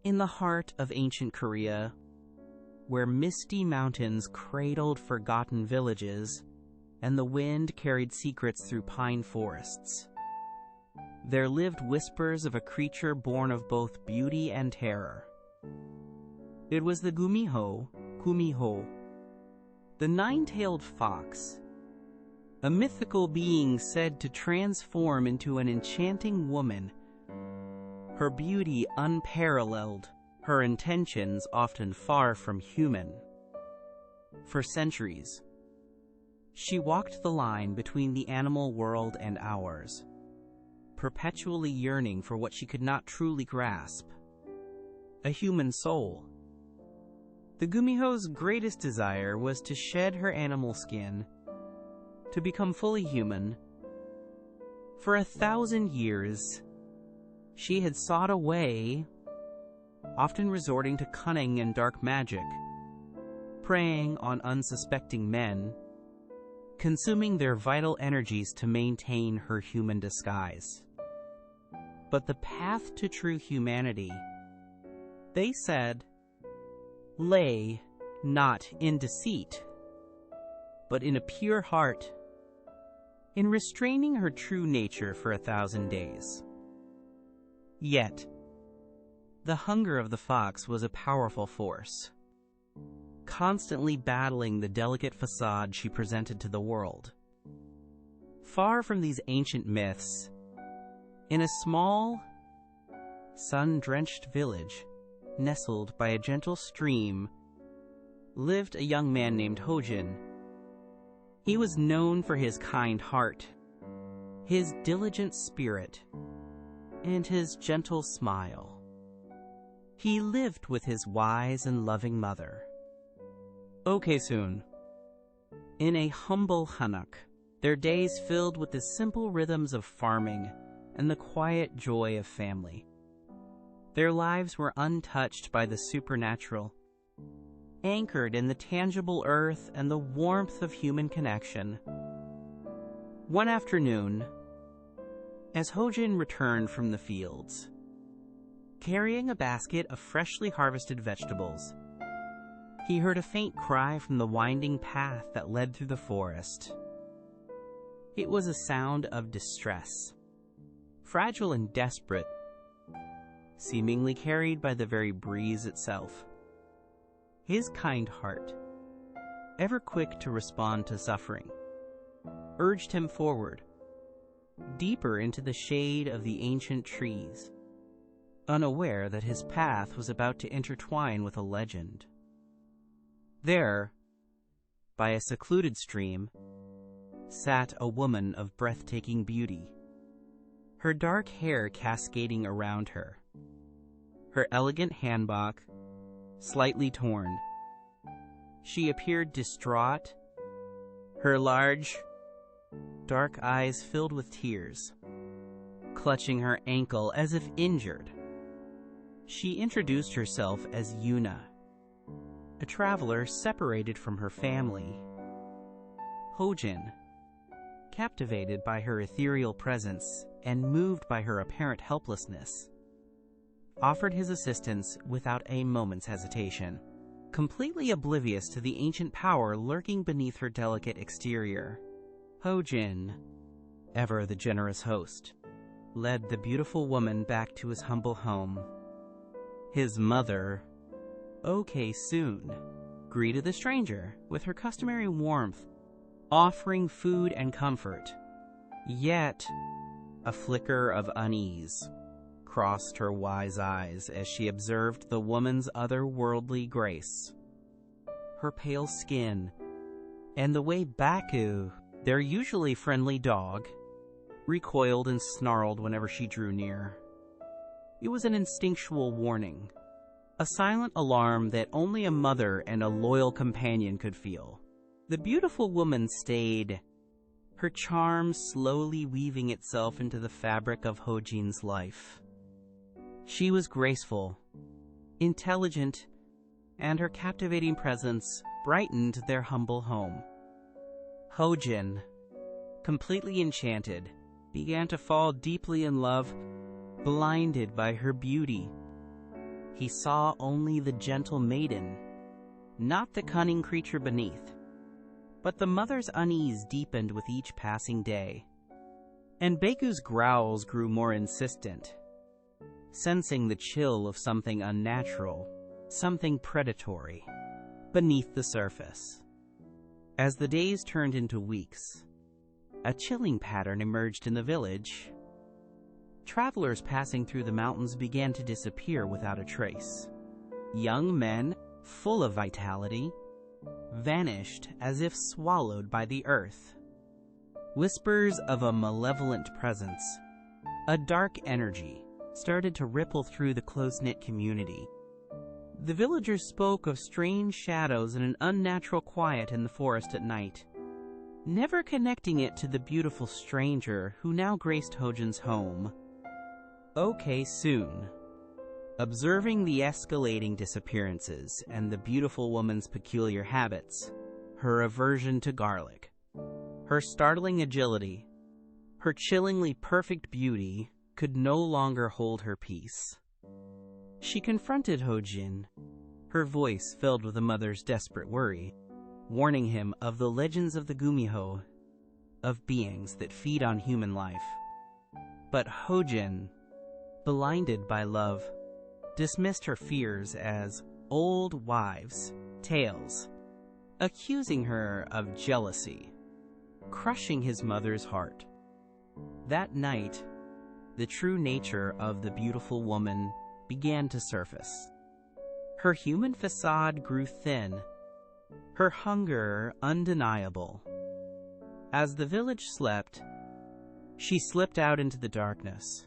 In the heart of ancient Korea, where misty mountains cradled forgotten villages and the wind carried secrets through pine forests, there lived whispers of a creature born of both beauty and terror. It was the Gumiho, the nine-tailed fox, a mythical being said to transform into an enchanting woman, her beauty unparalleled, her intentions often far from human. For centuries, she walked the line between the animal world and ours, perpetually yearning for what she could not truly grasp, a human soul. The Gumiho's greatest desire was to shed her animal skin, to become fully human. For 1,000 years, she had sought a way, often resorting to cunning and dark magic, preying on unsuspecting men, consuming their vital energies to maintain her human disguise. But the path to true humanity, they said, lay not in deceit, but in a pure heart, in restraining her true nature for 1,000 days. Yet, the hunger of the fox was a powerful force, constantly battling the delicate facade she presented to the world. Far from these ancient myths, in a small, sun-drenched village, nestled by a gentle stream, lived a young man named HOJIN. He was known for his kind heart, his diligent spirit, and his gentle smile. He lived with his wise and loving mother, Okesun, in a humble hanok, their days filled with the simple rhythms of farming and the quiet joy of family. Their lives were untouched by the supernatural, anchored in the tangible earth and the warmth of human connection. One afternoon, as HOJIN returned from the fields, carrying a basket of freshly harvested vegetables, he heard a faint cry from the winding path that led through the forest. It was a sound of distress, fragile and desperate, seemingly carried by the very breeze itself. His kind heart, ever quick to respond to suffering, urged him forward, deeper into the shade of the ancient trees, unaware that his path was about to intertwine with a legend. There, by a secluded stream, sat a woman of breathtaking beauty, her dark hair cascading around her, her elegant hanbok slightly torn. She appeared distraught, her large, dark eyes filled with tears, clutching her ankle as if injured. She introduced herself as Yuna, a traveler separated from her family. HOJIN, captivated by her ethereal presence and moved by her apparent helplessness, offered his assistance without a moment's hesitation, completely oblivious to the ancient power lurking beneath her delicate exterior. HOJIN, ever the generous host, led the beautiful woman back to his humble home. His mother, Okesun, greeted the stranger with her customary warmth, offering food and comfort. Yet, a flicker of unease crossed her wise eyes as she observed the woman's otherworldly grace. Her pale skin, and the way BAEKGU'S, their usually friendly dog, recoiled and snarled whenever she drew near. It was an instinctual warning, a silent alarm that only a mother and a loyal companion could feel. The beautiful woman stayed, her charm slowly weaving itself into the fabric of HOJIN'S life. She was graceful, intelligent, and her captivating presence brightened their humble home. HOJIN, completely enchanted, began to fall deeply in love, blinded by her beauty. he saw only the gentle maiden, not the cunning creature beneath. But the mother's unease deepened with each passing day, and BAEKGU'S growls grew more insistent, sensing the chill of something unnatural, something predatory, beneath the surface. As the days turned into weeks, a chilling pattern emerged in the village. Travelers passing through the mountains began to disappear without a trace. Young men, full of vitality, vanished as if swallowed by the earth. Whispers of a malevolent presence, a dark energy, started to ripple through the close-knit community. The villagers spoke of strange shadows and an unnatural quiet in the forest at night, never connecting it to the beautiful stranger who now graced HOJIN'S home. Okay, soon. Observing the escalating disappearances and the beautiful woman's peculiar habits, her aversion to garlic, her startling agility, her chillingly perfect beauty, could no longer hold her peace. She confronted HOJIN, her voice filled with a mother's desperate worry, warning him of the legends of the GUMIHO, of beings that feed on human life. But HOJIN, blinded by love, dismissed her fears as old wives' tales, accusing her of jealousy, crushing his mother's heart. That night, the true nature of the beautiful woman began to surface. Her human facade grew thin, her hunger undeniable. As the village slept, she slipped out into the darkness,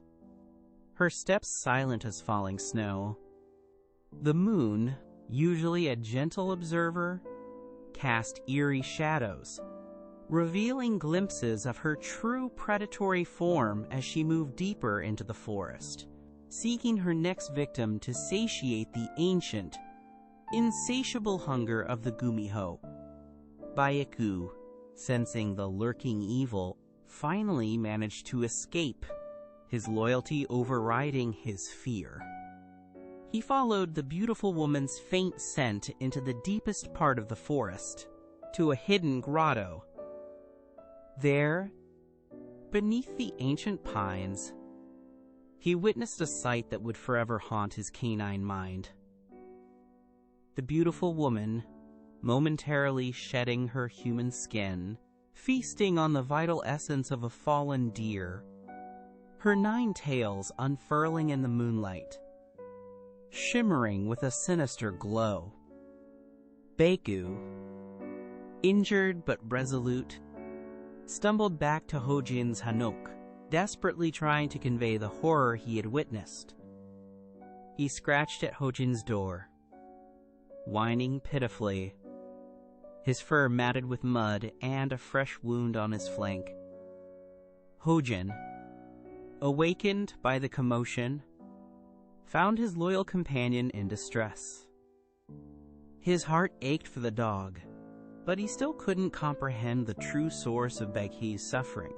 her steps silent as falling snow. The moon, usually a gentle observer, cast eerie shadows, revealing glimpses of her true predatory form as she moved deeper into the forest, seeking her next victim to satiate the ancient, insatiable hunger of the GUMIHO. BAEKGU'S, sensing the lurking evil, finally managed to escape, his loyalty overriding his fear. He followed the beautiful woman's faint scent into the deepest part of the forest, to a hidden grotto. There, beneath the ancient pines, he witnessed a sight that would forever haunt his canine mind. The beautiful woman, momentarily shedding her human skin, feasting on the vital essence of a fallen deer, her 9 tails unfurling in the moonlight, shimmering with a sinister glow. BAEKGU'S, injured but resolute, stumbled back to HOJIN'S hanok, desperately trying to convey the horror he had witnessed. He scratched at HOJIN'S door, whining pitifully, his fur matted with mud and a fresh wound on his flank. HOJIN, awakened by the commotion, found his loyal companion in distress. His heart ached for the dog, but he still couldn't comprehend the true source of BAEKGU'S suffering.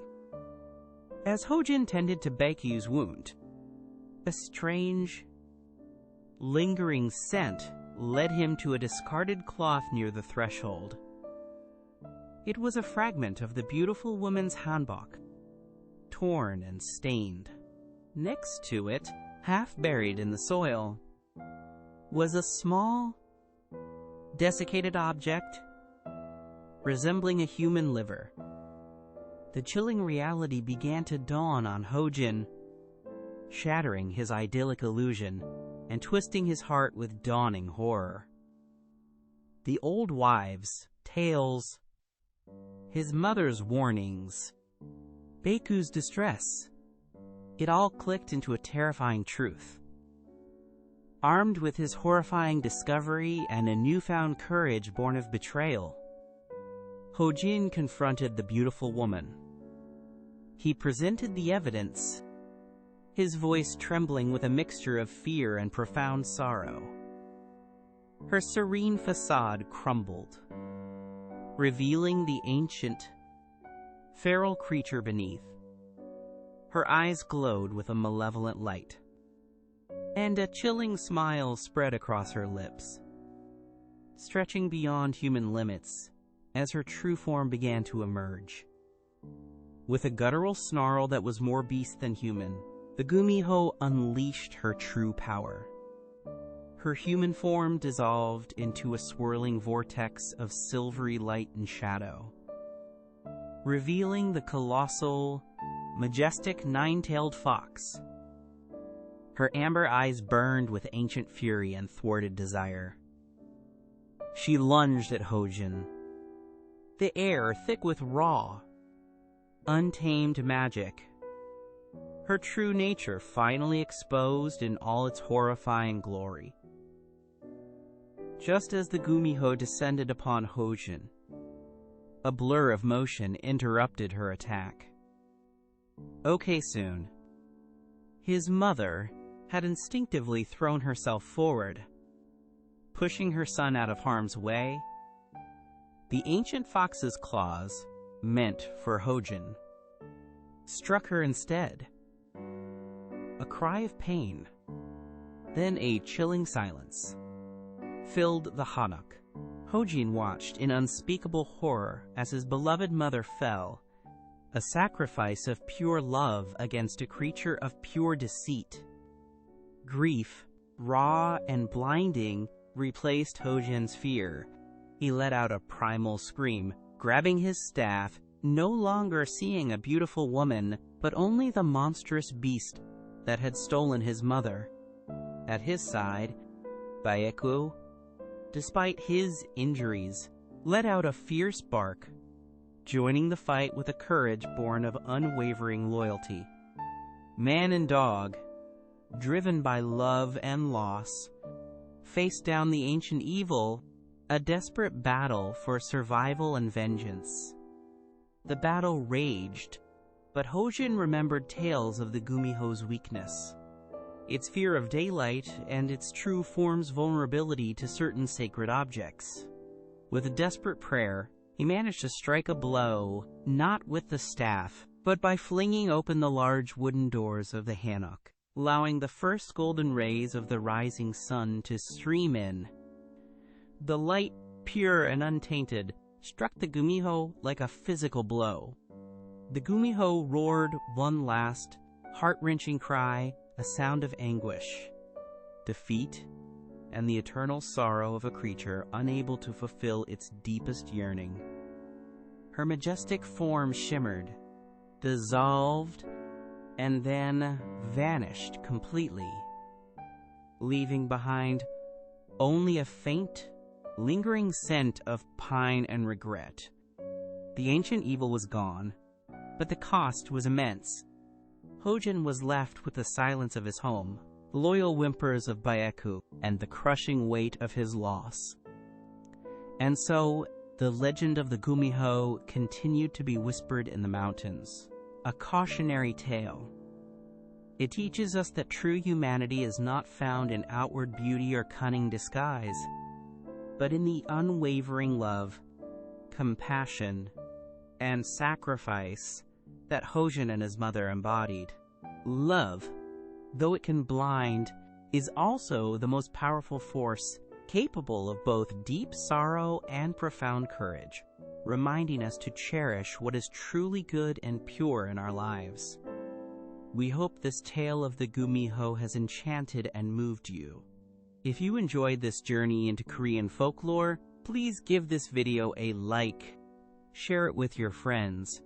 As HOJIN tended to BAEKGU'S wound, a strange, lingering scent led him to a discarded cloth near the threshold. It was a fragment of the beautiful woman's hanbok, torn and stained. Next to it, half buried in the soil, was a small, desiccated object resembling a human liver. The chilling reality began to dawn on HOJIN, shattering his idyllic illusion and twisting his heart with dawning horror. The old wives' tales, his mother's warnings, BAEKGU'S distress, it all clicked into a terrifying truth. Armed with his horrifying discovery and a newfound courage born of betrayal, HOJIN confronted the beautiful woman. He presented the evidence, his voice trembling with a mixture of fear and profound sorrow. Her serene facade crumbled, revealing the ancient, feral creature beneath. Her eyes glowed with a malevolent light. and a chilling smile spread across her lips, stretching beyond human limits as her true form began to emerge. With a guttural snarl that was more beast than human, the Gumiho unleashed her true power. Her human form dissolved into a swirling vortex of silvery light and shadow, revealing the colossal, majestic nine-tailed fox. Her amber eyes burned with ancient fury and thwarted desire. She lunged at Hojin, the air thick with raw, untamed magic, her true nature finally exposed in all its horrifying glory. Just as the Gumiho descended upon Hojin, a blur of motion interrupted her attack. Okay, soon. His mother had instinctively thrown herself forward, pushing her son out of harm's way. The ancient fox's claws, meant for Hojin, struck her instead. A cry of pain, then a chilling silence, filled the Hanok. Hojin watched in unspeakable horror as his beloved mother fell, a sacrifice of pure love against a creature of pure deceit. Grief, raw and blinding, replaced Hojin's fear. He let out a primal scream, grabbing his staff, no longer seeing a beautiful woman, but only the monstrous beast that had stolen his mother. At his side, BAEKGU'S, despite his injuries, let out a fierce bark, joining the fight with a courage born of unwavering loyalty. Man and dog, driven by love and loss, faced down the ancient evil, a desperate battle for survival and vengeance. The battle raged, but Hojin remembered tales of the Gumiho's weakness, its fear of daylight, and its true form's vulnerability to certain sacred objects. With a desperate prayer, he managed to strike a blow, not with the staff, but by flinging open the large wooden doors of the Hanok, allowing the first golden rays of the rising sun to stream in. The light, pure and untainted, struck the Gumiho like a physical blow. The Gumiho roared one last, heart-wrenching cry, a sound of anguish, defeat, and the eternal sorrow of a creature unable to fulfill its deepest yearning. Her majestic form shimmered, dissolved, and then vanished completely, leaving behind only a faint, lingering scent of pine and regret. The ancient evil was gone, but the cost was immense. Hojin was left with the silence of his home, the loyal whimpers of BAEKGU'S, and the crushing weight of his loss. And so, the legend of the Gumiho continued to be whispered in the mountains, a cautionary tale. It teaches us that true humanity is not found in outward beauty or cunning disguise, but in the unwavering love, compassion, and sacrifice that Hojin and his mother embodied. Love, though it can blind, is also the most powerful force, capable of both deep sorrow and profound courage, reminding us to cherish what is truly good and pure in our lives. We hope this tale of the Gumiho has enchanted and moved you. If you enjoyed this journey into Korean folklore, please give this video a like, share it with your friends,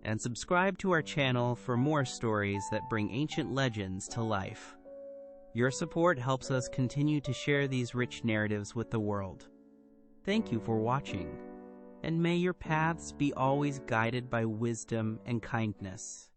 and subscribe to our channel for more stories that bring ancient legends to life. Your support helps us continue to share these rich narratives with the world. Thank you for watching, and may your paths be always guided by wisdom and kindness.